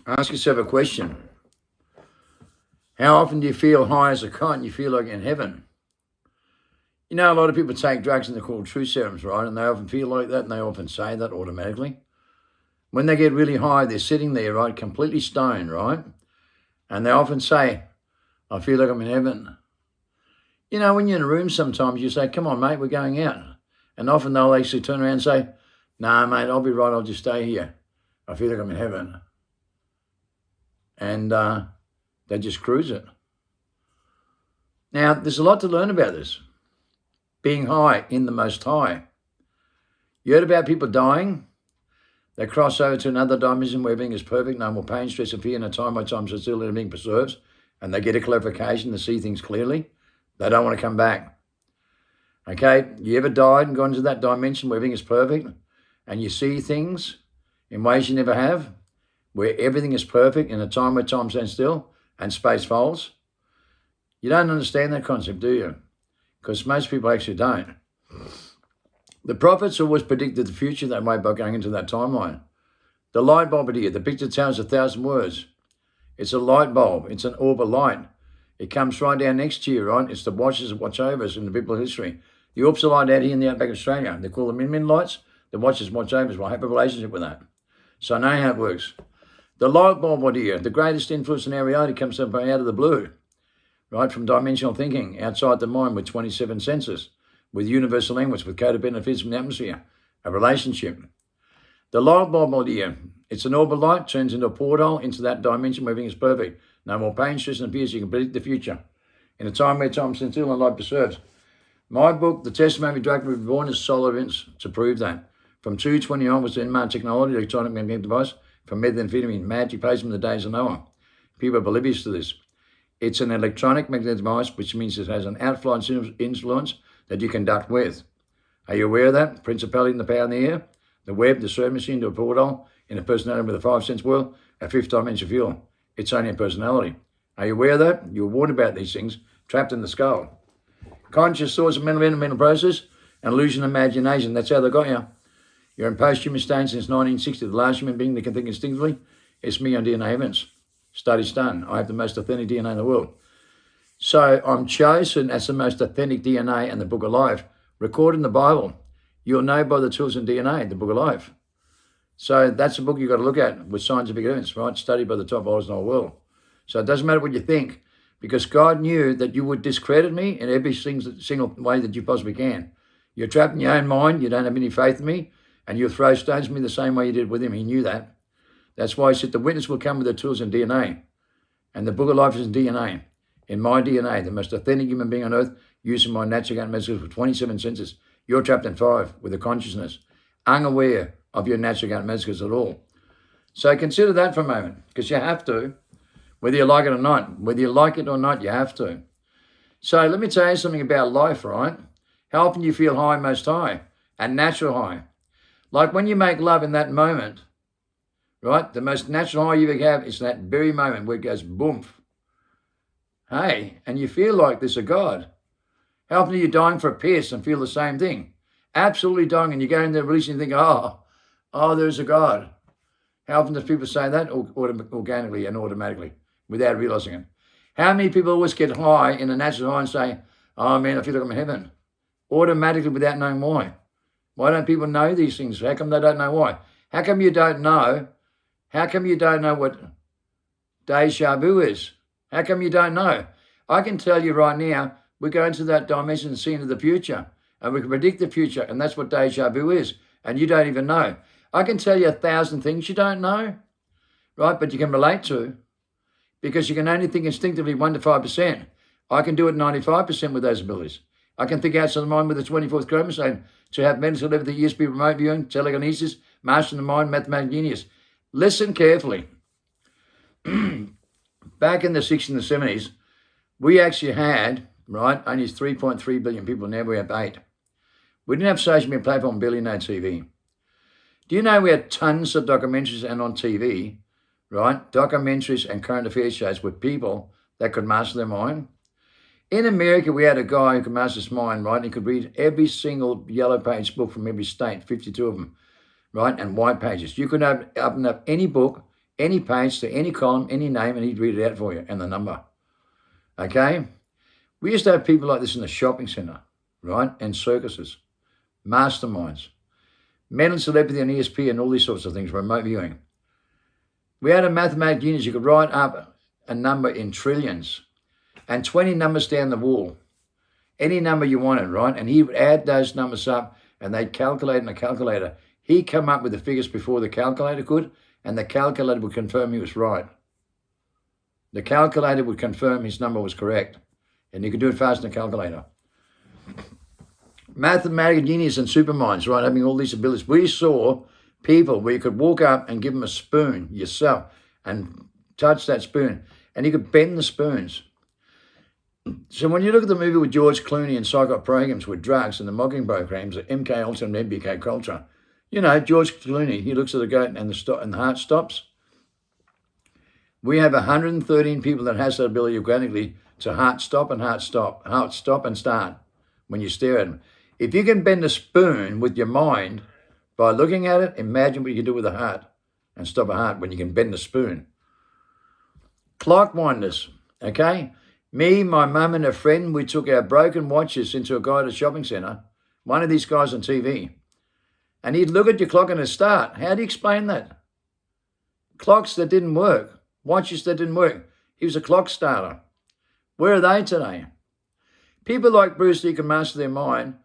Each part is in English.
Ask yourself a question. How often do you feel high as a kite and you feel like you're in heaven? You know, a lot of people take drugs and they're called true serums, right? And they often feel like that and they often say that automatically. When they get really high, they're sitting there, right, completely stoned, right? And they often say, I feel like I'm in heaven. You know, when you're in a room sometimes you say, come on, mate, we're going out. And often they'll actually turn around and say, nah, mate, I'll be right, I'll just stay here. I feel like I'm in heaven. And they just cruise it. Now, there's a lot to learn about this. Being high in the Most High. You heard about people dying? They cross over to another dimension where everything is perfect, no more pain, stress, and fear, and a time by time so still everything preserves, and they get a clarification to see things clearly. They don't want to come back. Okay, you ever died and gone to that dimension where everything is perfect, and you see things in ways you never have, where everything is perfect in a time where time stands still and space folds? You don't understand that concept, do you? Because most people actually don't. The prophets always predicted the future that way by going into that timeline. The light bulb here, the picture tells 1,000 words. It's a light bulb. It's an orb of light. It comes right down next to you, right? It's the watches that watch over us in the biblical history. The orbs are light out here in the outback of Australia. They call them min lights. The watches watch over us. Well, I have a relationship with that. So I know how it works. The light bulb here, the greatest influence in our reality comes out of the blue, right? From dimensional thinking, outside the mind with 27 senses, with universal language, with codependent physics from the atmosphere, a relationship. The light bulb here, it's an orb of light, turns into a portal into that dimension where everything is perfect. No more pain, stress, and fears. You can predict the future. In a time where time stands still and light preserves. My book, The Testimony of Drug Reborn, is solid evidence to prove that. From 220 onwards, the mRNA technology, electronic magnetic device, from methamphetamine, magic, placement in the days of Noah. People are oblivious to this. It's an electronic magnetic device, which means it has an outflow influence that you conduct with. Are you aware of that? Principality in the power in the air, the web, the serve machine to a portal, in a personality with a 5 sense world, a fifth dimension fuel. It's only a personality. Are you aware of that? You were warned about these things, trapped in the skull. Conscious thoughts of mental process, and illusion of imagination. That's how they got you. You're in post-human state since 1960. The last human being that can think instinctively is me on DNA evidence. Studies done. I have the most authentic DNA in the world. So I'm chosen as the most authentic DNA in the Book of Life, recorded in the Bible. You'll know by the tools in DNA, the Book of Life. So that's a book you've got to look at with scientific evidence, right? Studied by the top authors in the whole world. So it doesn't matter what you think, because God knew that you would discredit me in every single way that you possibly can. You're trapped in your own mind. You don't have any faith in me, and you'll throw stones at me the same way you did with him. He knew that. That's why he said the witness will come with the tools in DNA. And the Book of Life is in DNA. In my DNA, the most authentic human being on earth, using my natural gut messages for 27 senses. You're trapped in 5 with a consciousness, unaware of your natural gut messages at all. So consider that for a moment, because you have to, whether you like it or not. Whether you like it or not, you have to. So let me tell you something about life, right? How often do you feel high, most high, and natural high? Like when you make love in that moment, right? The most natural high you ever have is that very moment where it goes boom. Hey, and you feel like there's a God. How often are you dying for a piss and feel the same thing? Absolutely dying, and you go in there releasing and think, oh, there's a God. How often does people say that organically and automatically without realizing it? How many people always get high in a natural high and say, oh man, I feel like I'm in heaven, automatically without knowing why? Why don't people know these things? How come they don't know why? How come you don't know? How come you don't know what deja vu is? How come you don't know? I can tell you right now, we go into that dimension and see into the future, and we can predict the future, and that's what deja vu is, and you don't even know. I can tell you 1,000 things you don't know, right, but you can relate to, because you can only think instinctively 1 to 5%. I can do it 95% with those abilities. I can think outside the mind with the 24th chromosome to have mental ability, ESP, remote viewing, telekinesis, mastering the mind, mathematical genius. Listen carefully. Back in the 60s and the 70s, we actually had, right, only 3.3 billion people. Now we have 8. We didn't have social media platform, barely no TV. Do you know we had tons of documentaries and on TV, right? Documentaries and current affairs shows with people that could master their mind. In America, we had a guy who could master his mind, right? And he could read every single yellow page book from every state, 52 of them, right? And white pages. You could open up any book any page to any column, any name, and he'd read it out for you and the number. Okay? We used to have people like this in the shopping centre, right? And circuses, masterminds, mental telepathy on ESP and all these sorts of things, remote viewing. We had a mathematical genius. You could write up a number in trillions and 20 numbers down the wall, any number you wanted, right? And he would add those numbers up and they'd calculate in a calculator. He'd come up with the figures before the calculator could, and the calculator would confirm he was right. The calculator would confirm his number was correct, and you could do it fast in a calculator. Mathematical genius and superminds, right, having all these abilities. We saw people where you could walk up and give them a spoon yourself and touch that spoon, and you could bend the spoons. So when you look at the movie with George Clooney and psychotic programs with drugs and the mocking programs, the MK Ultra and MBK culture, you know, George Clooney, he looks at the goat and the heart stops. We have 113 people that has that ability organically to heart stop and start when you stare at them. If you can bend a spoon with your mind by looking at it, imagine what you can do with a heart and stop a heart when you can bend a spoon. Clock winders, okay? Me, my mum and a friend, we took our broken watches into a guy at a shopping centre, one of these guys on TV, and he'd look at your clock and it'd start. How do you explain that? Clocks that didn't work, watches that didn't work. He was a clock starter. Where are they today? People like Bruce Lee can master their mind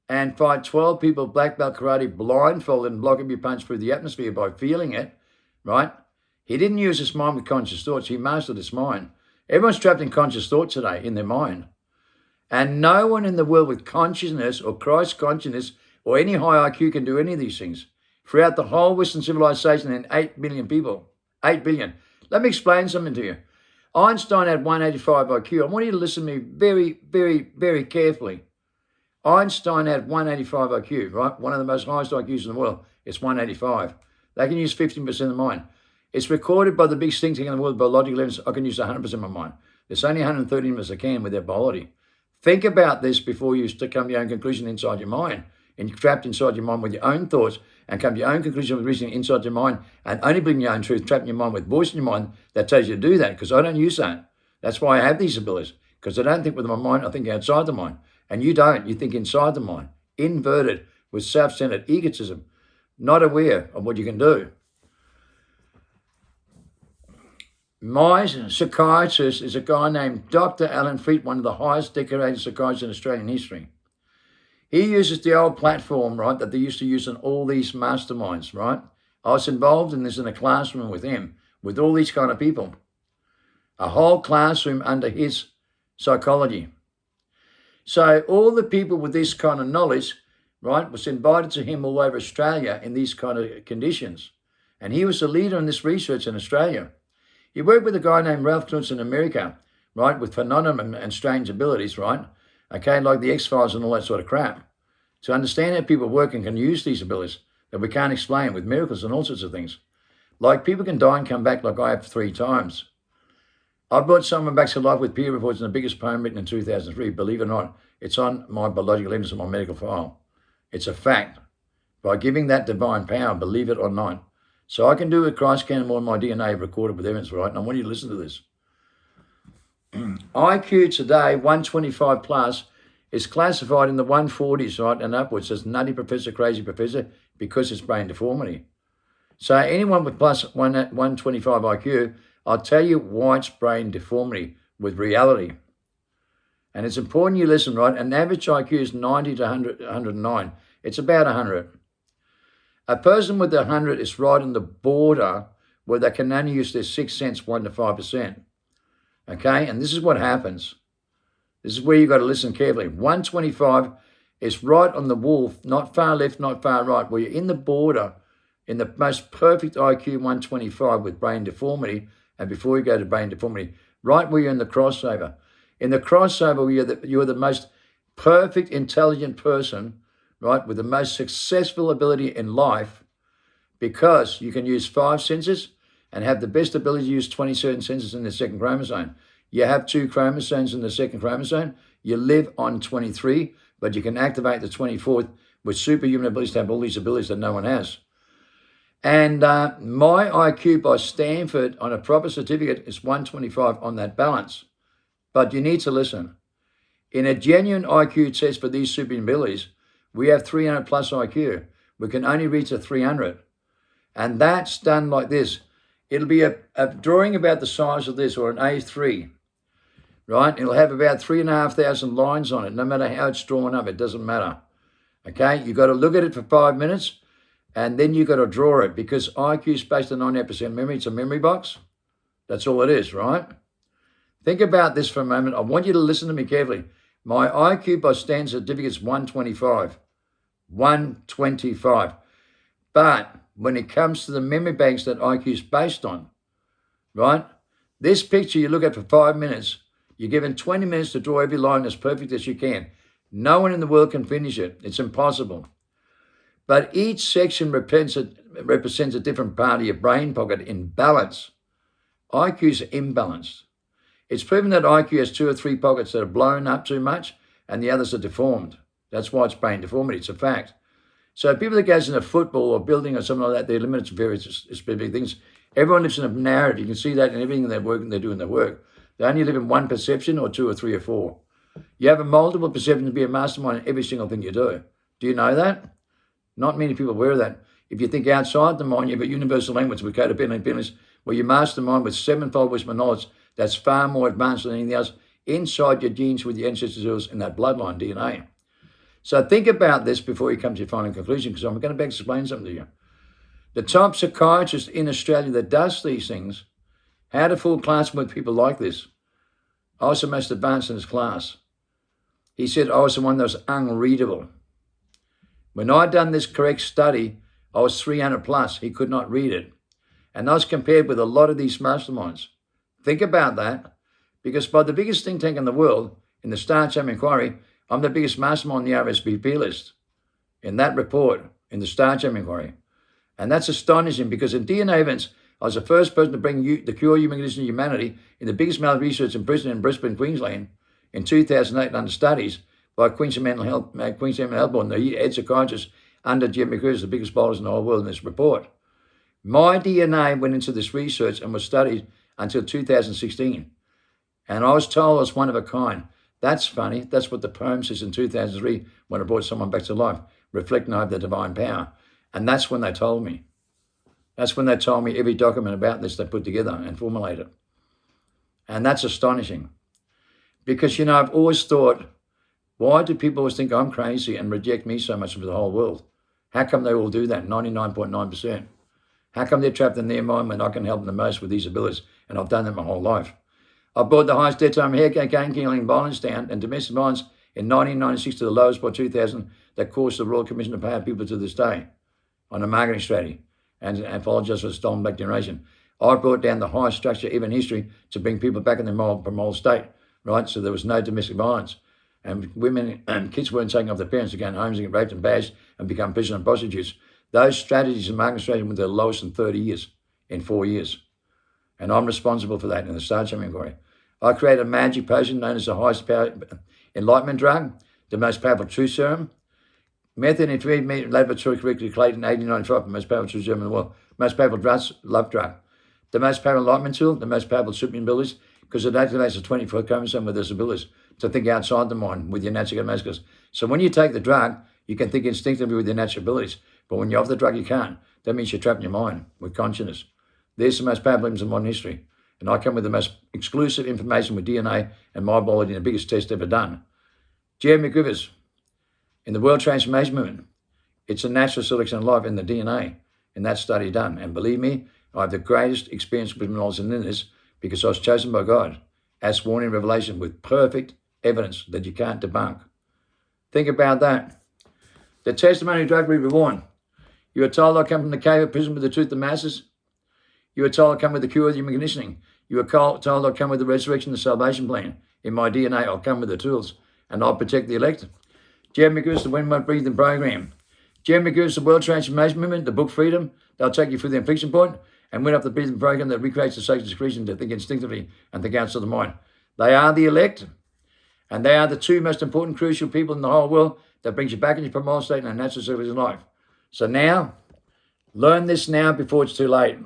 and fight 12 people black belt karate blindfolded and block every punch through the atmosphere by feeling it, right? He didn't use his mind with conscious thoughts. He mastered his mind. Everyone's trapped in conscious thought today in their mind. And no one in the world with consciousness or Christ consciousness or any high IQ can do any of these things. Throughout the whole Western civilization and 8 billion people, 8 billion. Let me explain something to you. Einstein had 185 IQ. I want you to listen to me very, very, very carefully. Einstein had 185 IQ, right? One of the most highest IQs in the world. It's 185. They can use 15% of the mind. It's recorded by the biggest think tank in the world, biological evidence. I can use 100% of my mind. There's only 130 of us that can with their biology. Think about this before you come to your own conclusion inside your mind. And you're trapped inside your mind with your own thoughts and come to your own conclusion with reasoning inside your mind and only believing your own truth, trapped in your mind with voice in your mind that tells you to do that, because I don't use that. That's why I have these abilities, because I don't think with my mind, I think outside the mind. And you don't. You think inside the mind, inverted with self-centered egotism, not aware of what you can do. My psychiatrist is a guy named Dr. Alan Freet, one of the highest decorated psychiatrists in Australian history. He uses the old platform, right, that they used to use in all these masterminds, right? I was involved in this in a classroom with him, with all these kind of people. A whole classroom under his psychology. So all the people with this kind of knowledge, right, was invited to him all over Australia in these kind of conditions. And he was the leader in this research in Australia. He worked with a guy named Ralph Knudsen in America, right, with phenomenon and strange abilities, right? Okay, like the X-Files and all that sort of crap. To understand how people work and can use these abilities that we can't explain with miracles and all sorts of things. Like people can die and come back like I have 3 times. I brought someone back to life with peer reports in the biggest poem written in 2003. Believe it or not, it's on my biological evidence on my medical file. It's a fact. By giving that divine power, believe it or not. So I can do a Christ scan more than my DNA recorded with evidence, right? And I want you to listen to this. IQ today, 125 plus, is classified in the 140s, right, and upwards as nutty professor, crazy professor, because it's brain deformity. So anyone with plus 125 IQ, I'll tell you why it's brain deformity with reality. And it's important you listen, right? An average IQ is 90 to 100, 109. It's about 100. A person with 100 is right on the border where they can only use their sixth sense 1 to 5%. Okay, and this is what happens. This is where you've got to listen carefully. 125 is right on the wall, not far left, not far right, where you're in the border, in the most perfect IQ 125 with brain deformity, and before you go to brain deformity, right where you're in the crossover. In the crossover, you're the most perfect, intelligent person, right, with the most successful ability in life, because you can use 5 senses and have the best ability to use 27 senses in the second chromosome. You have 2 chromosomes in the second chromosome. You live on 23, but you can activate the 24th with superhuman abilities to have all these abilities that no one has. And my IQ by Stanford on a proper certificate is 125 on that balance. But you need to listen. In a genuine IQ test for these superhuman abilities, we have 300 plus IQ. We can only reach a 300. And that's done like this. It'll be a drawing about the size of this, or an A3, right? It'll have about 3,500 lines on it. No matter how it's drawn up, it doesn't matter. Okay, you've got to look at it for 5 minutes, and then you've got to draw it, because IQ is based on 98% memory. It's a memory box. That's all it is, right? Think about this for a moment. I want you to listen to me carefully. My IQ by Stanford certificate is 125. 125. But when it comes to the memory banks that IQ is based on, right? This picture you look at for 5 minutes, you're given 20 minutes to draw every line as perfect as you can. No one in the world can finish it. It's impossible. But each section represents a different part of your brain pocket in balance. IQ is imbalanced. It's proven that IQ has 2 or 3 pockets that are blown up too much and the others are deformed. That's why it's brain deformity. It's a fact. So people that goes into football or building or something like that, they're limited to various specific things. Everyone lives in a narrative. You can see that in everything they're working, they're doing their work. They only live in one perception, or 2 or 3 or 4. You have a multiple perception to be a mastermind in every single thing you do. Do you know that? Not many people are aware of that. If you think outside the mind, you have a universal language with codependent where you mastermind with 7-fold wisdom knowledge that's far more advanced than anything else inside your genes with your ancestors in that bloodline DNA. So think about this before you come to your final conclusion, because I'm going to explain something to you. The top psychiatrist in Australia that does these things had a full class with people like this. I was the most advanced in his class. He said I was the one that was unreadable. When I'd done this correct study, I was 300 plus. He could not read it. And I was compared with a lot of these masterminds. Think about that, because by the biggest think tank in the world, in the Star Chamber Inquiry, I'm the biggest mastermind on the RSVP list. In that report, in the Star Chamber Inquiry. And that's astonishing, because in DNA events, I was the first person to bring the cure human condition to humanity in the biggest medical research in prison in Brisbane, Queensland, in 2008 under studies by Queensland Mental Health Board, and the head psychiatrist under Jim McCreary, the biggest bowlers in the whole world in this report. My DNA went into this research and was studied until 2016. And I was told I was one of a kind. That's funny. That's what the poem says in 2003 when I brought someone back to life, reflecting over the divine power. And that's when they told me. That's when they told me every document about this they put together and formulated. And that's astonishing. Because, I've always thought, why do people always think I'm crazy and reject me so much for the whole world? How come they all do that, 99.9%? How come they're trapped in their mind when I can help them the most with these abilities? And I've done that my whole life. I brought the highest death time hair cocaine killing violence down and domestic violence in 1996 to the lowest by 2000 that caused the Royal Commission to pay people to this day on a marketing strategy and apologise for the stolen black generation. I brought down the highest structure ever in history to bring people back in their moral state, right? So there was no domestic violence. And women and kids weren't taking off their parents to go in homes and get raped and bashed and become prisoners and prostitutes. Those strategies and marketing strategies were the lowest in 30 years, in 4 years. And I'm responsible for that in the Star Chamber Inquiry. I created a magic potion known as the highest power enlightenment drug, the most powerful truth serum. Method in 3 laboratory correctly Clayton 1895, the most powerful truth serum in the world. Most powerful drugs, love drug. The most powerful enlightenment tool, the most powerful superhuman abilities, because it activates the 24th chromosome with its abilities to think outside the mind with your natural abilities. So when you take the drug, you can think instinctively with your natural abilities. But when you're off the drug, you can't. That means you're trapped in your mind with consciousness. There's the most powerful items in modern history. And I come with the most exclusive information with DNA and my biology in the biggest test ever done. Jeremy Griffiths, in the World Transformation Movement, it's a natural selection of life in the DNA in that study done. And believe me, I have the greatest experience with knowledge in this because I was chosen by God as sworn in revelation with perfect evidence that you can't debunk. Think about that. The testimony of drug reborn. You were told I come from the cave of prison with the truth of masses. You were told I come with the cure of human conditioning. You were told I come with the resurrection, the salvation plan. In my DNA, I'll come with the tools and I'll protect the elect. Jeremy Goose, the When My Breathing Program. Jeremy Goose, the World Transformation Movement, the book Freedom. They'll take you through the inflection point and win up the breathing program that recreates the sacred secretion to think instinctively and think outside the mind. They are the elect, and they are the 2 most important, crucial people in the whole world that brings you back in your primal state and a natural civilization life. So now, Learn this now before it's too late.